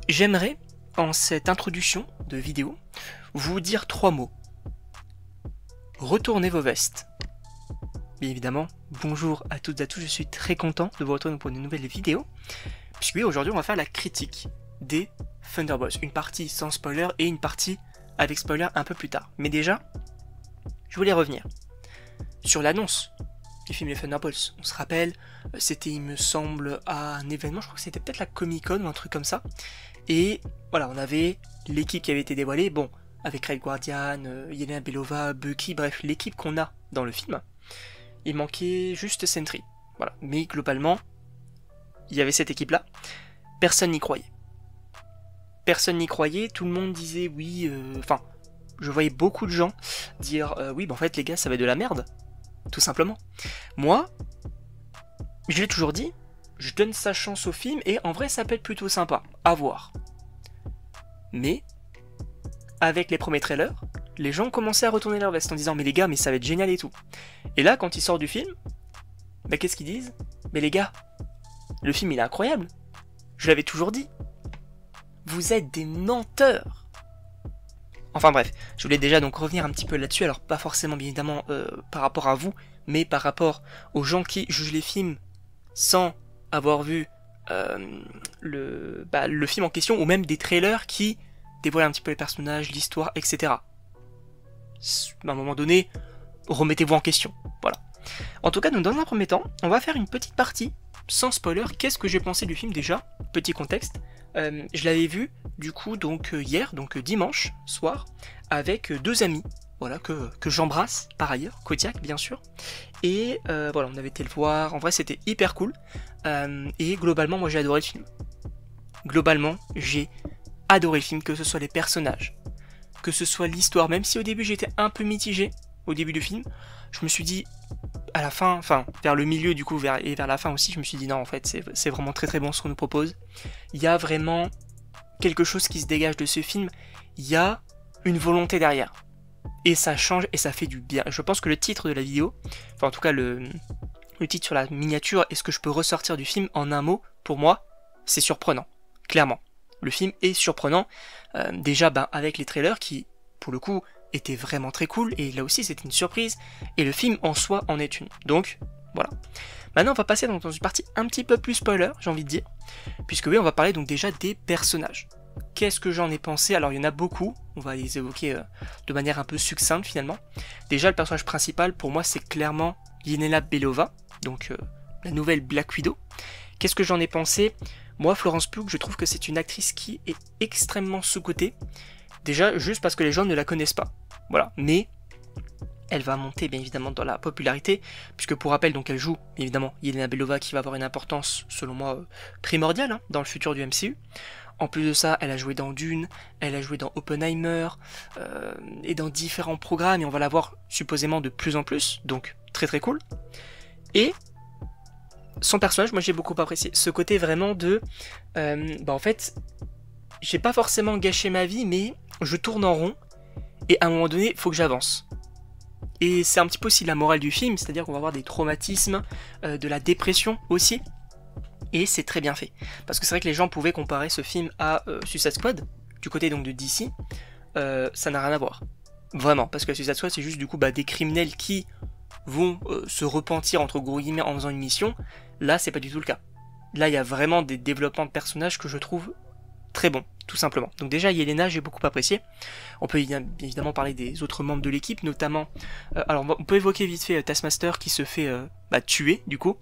J'aimerais, en cette introduction de vidéo, vous dire 3 mots. Retournez vos vestes. Bien évidemment, bonjour à toutes et à tous, je suis très content de vous retrouver pour une nouvelle vidéo, puisque oui, aujourd'hui on va faire la critique des Thunderbolts, une partie sans spoiler et une partie avec spoiler un peu plus tard. Mais déjà, je voulais revenir sur l'annonce du film Les Thunderbolts. On se rappelle, c'était il me semble à un événement, je crois que c'était peut-être la Comic Con ou un truc comme ça, et voilà, on avait l'équipe qui avait été dévoilée, bon, avec Red Guardian, Yelena Belova, Bucky, bref, l'équipe qu'on a dans le film. Il manquait juste Sentry, voilà. Mais globalement, il y avait cette équipe-là. Personne n'y croyait. Personne n'y croyait, tout le monde disait oui, enfin, je voyais beaucoup de gens dire oui, bah en fait les gars, ça va être de la merde, tout simplement. Moi, je l'ai toujours dit, je donne sa chance au film et en vrai ça peut être plutôt sympa, à voir. Mais, avec les premiers trailers, les gens commençaient à retourner leur veste en disant mais les gars, mais ça va être génial et tout. Et là, quand ils sortent du film, bah qu'est-ce qu'ils disent? Mais les gars, le film il est incroyable. Je l'avais toujours dit. Vous êtes des menteurs. Enfin bref, je voulais déjà donc revenir un petit peu là-dessus, alors pas forcément bien évidemment par rapport à vous, mais par rapport aux gens qui jugent les films sans avoir vu le film en question, ou même des trailers qui dévoilent un petit peu les personnages, l'histoire, etc. À un moment donné, remettez-vous en question, voilà. En tout cas, donc, dans un premier temps, on va faire une petite partie, sans spoiler. Qu'est-ce que j'ai pensé du film déjà? Petit contexte. Je l'avais vu, du coup, donc hier, donc dimanche soir, avec deux amis, voilà, que j'embrasse par ailleurs, Kodiak bien sûr. Et voilà, on avait été le voir, en vrai c'était hyper cool. Et globalement, moi j'ai adoré le film. Globalement, j'ai adoré le film, que ce soit les personnages, que ce soit l'histoire, même si au début j'étais un peu mitigé, au début du film, je me suis dit, à la fin, enfin, vers le milieu du coup, et vers la fin aussi, je me suis dit non, en fait, c'est vraiment très très bon ce qu'on nous propose. Il y a vraiment quelque chose qui se dégage de ce film, il y a une volonté derrière. Et ça change et ça fait du bien. Je pense que le titre de la vidéo, enfin en tout cas le titre sur la miniature, et ce que je peux ressortir du film en un mot, pour moi, c'est surprenant, clairement. Le film est surprenant, déjà avec les trailers qui, pour le coup, étaient vraiment très cool, et là aussi c'était une surprise, et le film en soi en est une. Donc, voilà. Maintenant on va passer dans une partie un petit peu plus spoiler, j'ai envie de dire, puisque oui, on va parler donc déjà des personnages. Qu'est-ce que j'en ai pensé? Alors il y en a beaucoup, on va les évoquer de manière un peu succincte finalement. Déjà le personnage principal, pour moi c'est clairement Yelena Belova, donc la nouvelle Black Widow. Qu'est-ce que j'en ai pensé? Moi, Florence Pugh, je trouve que c'est une actrice qui est extrêmement sous-cotée. Déjà, juste parce que les gens ne la connaissent pas. Voilà. Mais elle va monter, bien évidemment, dans la popularité. Puisque, pour rappel, donc elle joue, bien évidemment, Yelena Belova, qui va avoir une importance, selon moi, primordiale hein, dans le futur du MCU. En plus de ça, elle a joué dans Dune, elle a joué dans Oppenheimer, et dans différents programmes. Et on va la voir, supposément, de plus en plus. Donc, très très cool. Et son personnage, moi j'ai beaucoup apprécié. Ce côté vraiment de... en fait, j'ai pas forcément gâché ma vie, mais je tourne en rond, et à un moment donné, il faut que j'avance. Et c'est un petit peu aussi la morale du film, c'est-à-dire qu'on va avoir des traumatismes, de la dépression aussi, et c'est très bien fait. Parce que c'est vrai que les gens pouvaient comparer ce film à Suicide Squad, du côté donc de DC, ça n'a rien à voir. Vraiment, parce que Suicide Squad c'est juste du coup des criminels qui vont se repentir entre gros guillemets en faisant une mission. Là c'est pas du tout le cas. Là il y a vraiment des développements de personnages que je trouve très bons, tout simplement. Donc déjà Yelena j'ai beaucoup apprécié. On peut bien évidemment parler des autres membres de l'équipe, notamment alors on peut évoquer vite fait Taskmaster qui se fait tuer du coup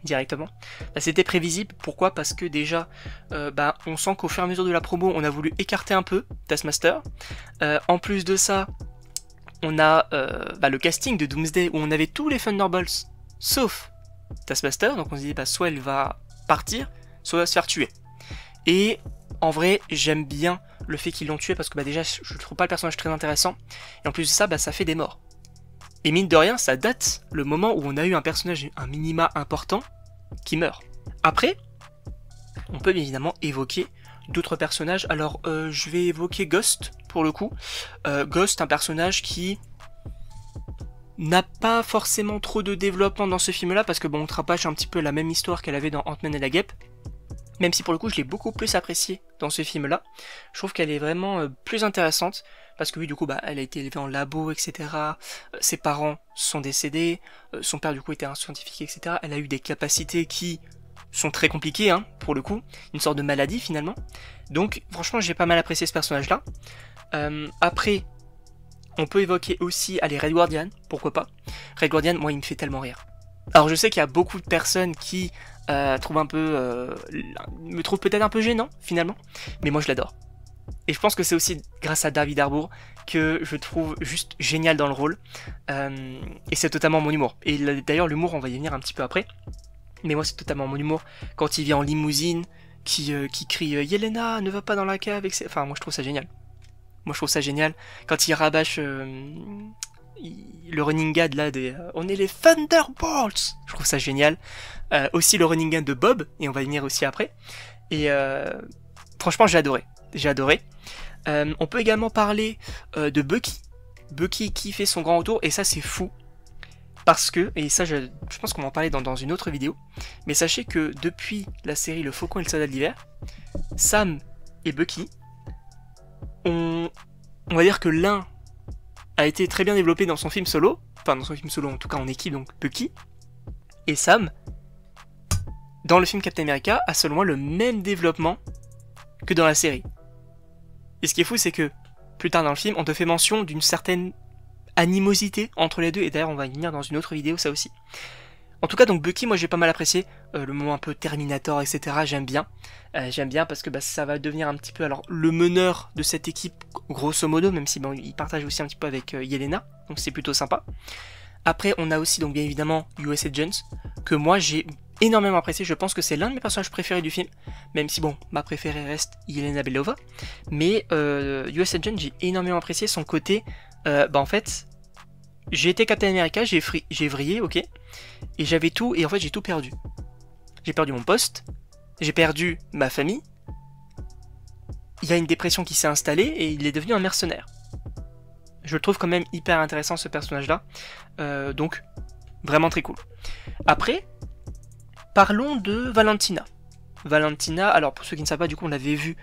directement. C'était prévisible, pourquoi? Parce que déjà on sent qu'au fur et à mesure de la promo on a voulu écarter un peu Taskmaster. En plus de ça, on a le casting de Doomsday où on avait tous les Thunderbolts sauf Taskmaster, donc on se dit soit elle va partir, soit elle va se faire tuer. Et en vrai j'aime bien le fait qu'ils l'ont tué parce que déjà je trouve pas le personnage très intéressant, et en plus de ça ça fait des morts. Et mine de rien ça date le moment où on a eu un personnage, un minima important, qui meurt. Après, on peut bien évidemment évoquer d'autres personnages. Alors je vais évoquer Ghost pour le coup. Ghost, un personnage qui n'a pas forcément trop de développement dans ce film là, parce que on trapache un petit peu la même histoire qu'elle avait dans Ant-Man et la Guêpe. Même si pour le coup je l'ai beaucoup plus appréciée dans ce film là, je trouve qu'elle est vraiment plus intéressante, parce que oui du coup bah, elle a été élevée en labo, etc. Ses parents sont décédés, son père du coup était un scientifique, etc. Elle a eu des capacités qui sont très compliquées hein, pour le coup, une sorte de maladie finalement. Donc franchement j'ai pas mal apprécié ce personnage là. Après on peut évoquer aussi allez, Red Guardian, pourquoi pas. Red Guardian, moi il me fait tellement rire. Alors je sais qu'il y a beaucoup de personnes qui trouvent un peu, me trouvent peut-être un peu gênant finalement, mais moi je l'adore. Et je pense que c'est aussi grâce à David Harbour que je trouve juste génial dans le rôle. Et c'est totalement mon humour. Et d'ailleurs l'humour on va y venir un petit peu après. Mais moi c'est totalement mon humour. Quand il vient en limousine, qui crie Yelena ne va pas dans la cave, etc. Enfin moi je trouve ça génial. Moi je trouve ça génial. Quand il rabâche le running gag là des on est les Thunderbolts, je trouve ça génial. Aussi le running gag de Bob, et on va y venir aussi après. Et franchement j'ai adoré. J'ai adoré. On peut également parler de Bucky. Bucky qui fait son grand retour, et ça c'est fou. Parce que, et ça je pense qu'on va en parler dans une autre vidéo, mais sachez que depuis la série Le Faucon et le Soldat de l'Hiver, Sam et Bucky, on va dire que l'un a été très bien développé dans son film solo, enfin dans son film solo en tout cas en équipe, donc Bucky, et Sam, dans le film Captain America, a selon moi le même développement que dans la série. Et ce qui est fou, c'est que plus tard dans le film, on te fait mention d'une certaine animosité entre les deux, et d'ailleurs on va y venir dans une autre vidéo ça aussi. En tout cas donc Bucky, moi j'ai pas mal apprécié, le moment un peu Terminator, etc. J'aime bien parce que bah, ça va devenir un petit peu alors le meneur de cette équipe grosso modo, même si bon, il partage aussi un petit peu avec Yelena, donc c'est plutôt sympa. Après on a aussi donc bien évidemment US Agents, que moi j'ai énormément apprécié, je pense que c'est l'un de mes personnages préférés du film, même si bon, ma préférée reste Yelena Belova, mais US Agent j'ai énormément apprécié son côté, bah en fait, j'ai été Captain America, j'ai vrillé, ok, et j'avais tout, et en fait j'ai tout perdu. J'ai perdu mon poste, j'ai perdu ma famille, il y a une dépression qui s'est installée, et il est devenu un mercenaire. Je le trouve quand même hyper intéressant ce personnage-là, donc vraiment très cool. Après, parlons de Valentina. Valentina, alors pour ceux qui ne savent pas, du coup on l'avait vu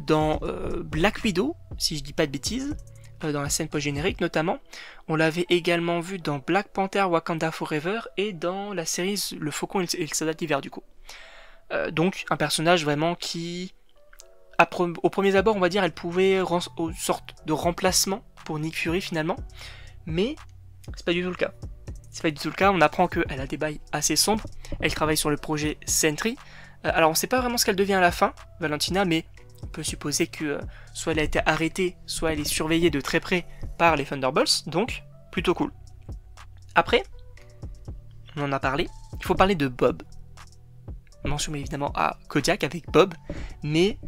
dans Black Widow, si je dis pas de bêtises, dans la scène post-générique notamment. On l'avait également vu dans Black Panther Wakanda Forever et dans la série Le Faucon et le Soldat d'Hiver du coup. Donc un personnage vraiment qui, au premier abord on va dire, elle pouvait une sorte de remplacement pour Nick Fury finalement, mais c'est pas du tout le cas. C'est pas du tout le cas, on apprend qu'elle a des bails assez sombres, elle travaille sur le projet Sentry. Alors on sait pas vraiment ce qu'elle devient à la fin, Valentina, mais on peut supposer que soit elle a été arrêtée, soit elle est surveillée de très près par les Thunderbolts, donc plutôt cool. Après, on en a parlé, il faut parler de Bob. Mention évidemment à Kodiak avec Bob, mais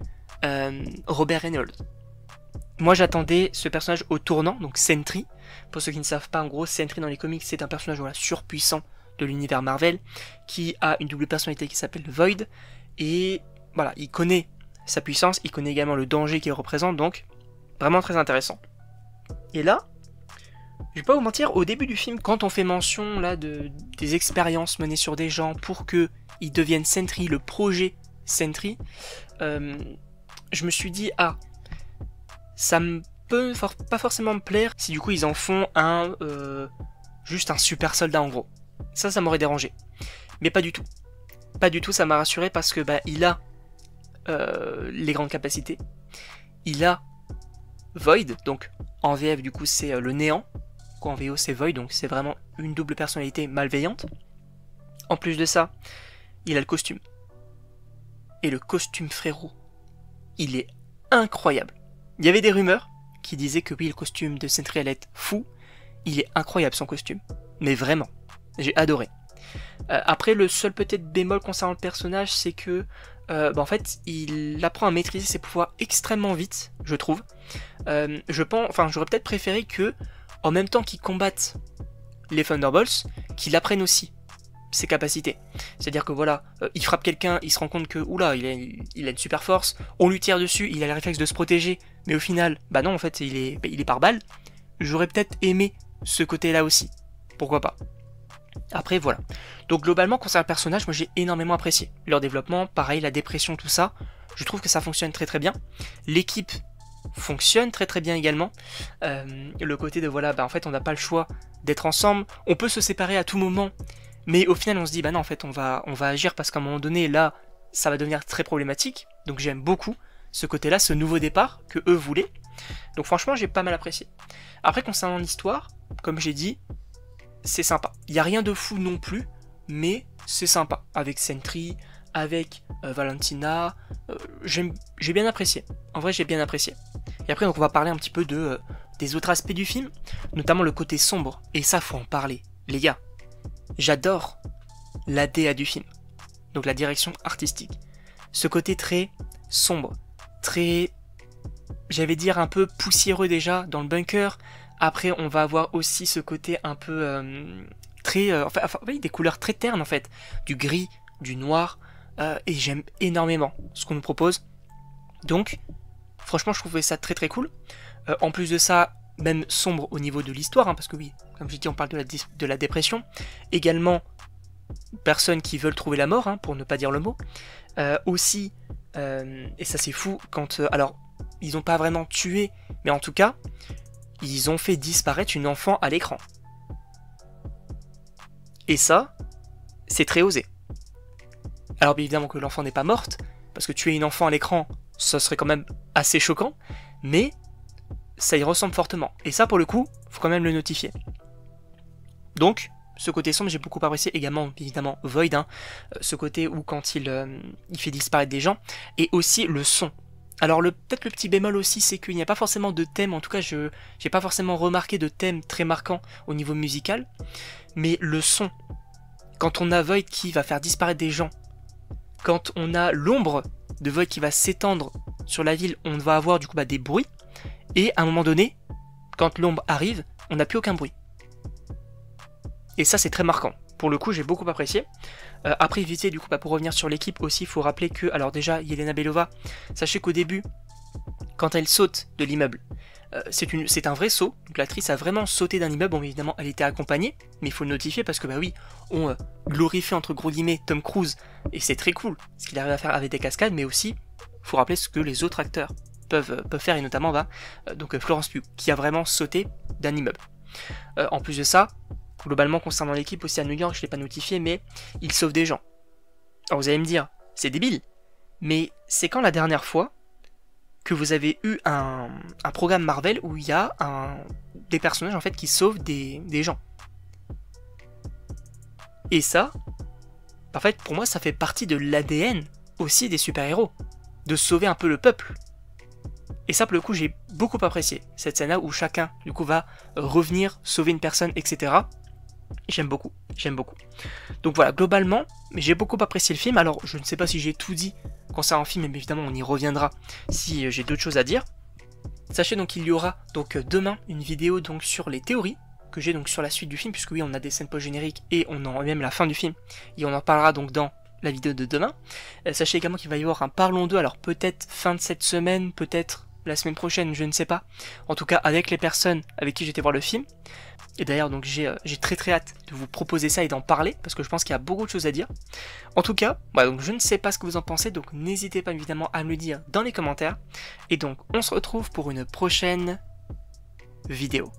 Robert Reynolds. Moi j'attendais ce personnage au tournant, donc Sentry. Pour ceux qui ne savent pas, en gros, Sentry dans les comics c'est un personnage voilà, surpuissant de l'univers Marvel, qui a une double personnalité qui s'appelle Void, et voilà, il connaît sa puissance, il connaît également le danger qu'il représente, donc vraiment très intéressant. Et là, je vais pas vous mentir, au début du film, quand on fait mention là des expériences menées sur des gens pour que ils deviennent Sentry, le projet Sentry, je me suis dit ah, ça me peut pas forcément me plaire si du coup ils en font un juste un super soldat en gros. Ça m'aurait dérangé, mais pas du tout. Pas du tout, ça m'a rassuré parce que bah il a les grandes capacités. Il a Void, donc en VF du coup c'est le néant, quoi, en VO c'est Void, donc c'est vraiment une double personnalité malveillante. En plus de ça, il a le costume. Et le costume frérot, il est incroyable. Il y avait des rumeurs qui disaient que oui, le costume de Sentry allait être fou. Il est incroyable son costume, mais vraiment, j'ai adoré. Après, le seul peut-être bémol concernant le personnage, c'est que en fait, il apprend à maîtriser ses pouvoirs extrêmement vite, je trouve. J'aurais peut-être préféré que, en même temps qu'il combatte les Thunderbolts, qu'il apprenne aussi ses capacités. C'est-à-dire que voilà, il frappe quelqu'un, il se rend compte que oula, il a une super force, on lui tire dessus, il a le réflexe de se protéger, mais au final, bah non, en fait, il est par balle. J'aurais peut-être aimé ce côté-là aussi. Pourquoi pas. Après voilà. Donc globalement concernant le personnage, moi j'ai énormément apprécié. Leur développement, pareil, la dépression, tout ça, je trouve que ça fonctionne très très bien. L'équipe fonctionne très très bien également. Le côté de voilà, bah en fait on n'a pas le choix d'être ensemble, on peut se séparer à tout moment, mais au final on se dit bah non en fait on va agir parce qu'à un moment donné là ça va devenir très problématique. Donc j'aime beaucoup ce côté-là, ce nouveau départ que eux voulaient. Donc franchement j'ai pas mal apprécié. Après concernant l'histoire, comme j'ai dit, c'est sympa. Il n'y a rien de fou non plus, mais c'est sympa. Avec Sentry, avec Valentina, j'ai bien apprécié. En vrai, j'ai bien apprécié. Et après, donc, on va parler un petit peu des autres aspects du film, notamment le côté sombre. Et ça, faut en parler. Les gars, j'adore la DA du film. Donc la direction artistique. Ce côté très sombre, très, j'allais dire un peu poussiéreux déjà dans le bunker. Après, on va avoir aussi ce côté un peu oui, des couleurs très ternes en fait, du gris, du noir, et j'aime énormément ce qu'on nous propose. Donc, franchement, je trouvais ça très très cool. En plus de ça, même sombre au niveau de l'histoire, hein, parce que oui, comme j'ai dit, on parle de la dépression. Également, personnes qui veulent trouver la mort, hein, pour ne pas dire le mot. Aussi, et ça c'est fou, quand alors, ils n'ont pas vraiment tué, mais en tout cas, ils ont fait disparaître une enfant à l'écran. Et ça, c'est très osé. Alors bien évidemment que l'enfant n'est pas morte, parce que tuer une enfant à l'écran, ça serait quand même assez choquant, mais ça y ressemble fortement. Et ça pour le coup, faut quand même le notifier. Donc, ce côté sombre, j'ai beaucoup apprécié également, évidemment, Void, hein, ce côté où quand il fait disparaître des gens, et aussi le son. Alors peut-être le petit bémol aussi, c'est qu'il n'y a pas forcément de thème, en tout cas je n'ai pas forcément remarqué de thème très marquant au niveau musical, mais le son, quand on a Void qui va faire disparaître des gens, quand on a l'ombre de Void qui va s'étendre sur la ville, on va avoir du coup des bruits, et à un moment donné, quand l'ombre arrive, on n'a plus aucun bruit. Et ça c'est très marquant. Pour le coup j'ai beaucoup apprécié. Après vite fait du coup pour revenir sur l'équipe aussi, il faut rappeler que, alors déjà Yelena Belova, sachez qu'au début, quand elle saute de l'immeuble, c'est un vrai saut, donc l'actrice a vraiment sauté d'un immeuble, bon évidemment elle était accompagnée, mais il faut le notifier parce que bah oui, on glorifie entre gros guillemets Tom Cruise, et c'est très cool ce qu'il arrive à faire avec des cascades, mais aussi, il faut rappeler ce que les autres acteurs peuvent faire, et notamment donc Florence Pugh, qui a vraiment sauté d'un immeuble. En plus de ça, globalement, concernant l'équipe aussi à New York, je ne l'ai pas notifié, mais ils sauvent des gens. Alors vous allez me dire, c'est débile, mais c'est quand la dernière fois que vous avez eu un programme Marvel où il y a des personnages en fait qui sauvent des gens. Et ça, en fait, pour moi, ça fait partie de l'ADN aussi des super-héros, de sauver un peu le peuple. Et ça, pour le coup, j'ai beaucoup apprécié cette scène-là où chacun, du coup, va revenir sauver une personne, etc. J'aime beaucoup, j'aime beaucoup. Donc voilà, globalement, j'ai beaucoup apprécié le film. Alors, je ne sais pas si j'ai tout dit concernant le film, mais évidemment, on y reviendra si j'ai d'autres choses à dire. Sachez donc qu'il y aura donc demain une vidéo donc sur les théories que j'ai donc sur la suite du film, puisque oui, on a des scènes post-génériques et on en même la fin du film, et on en parlera donc dans la vidéo de demain. Sachez également qu'il va y avoir un Parlons d'eux, alors peut-être fin de cette semaine, peut-être la semaine prochaine, je ne sais pas. En tout cas, avec les personnes avec qui j'étais voir le film. Et d'ailleurs, donc j'ai très très hâte de vous proposer ça et d'en parler, parce que je pense qu'il y a beaucoup de choses à dire. En tout cas, voilà, donc je ne sais pas ce que vous en pensez, donc n'hésitez pas évidemment à me le dire dans les commentaires. Et donc, on se retrouve pour une prochaine vidéo.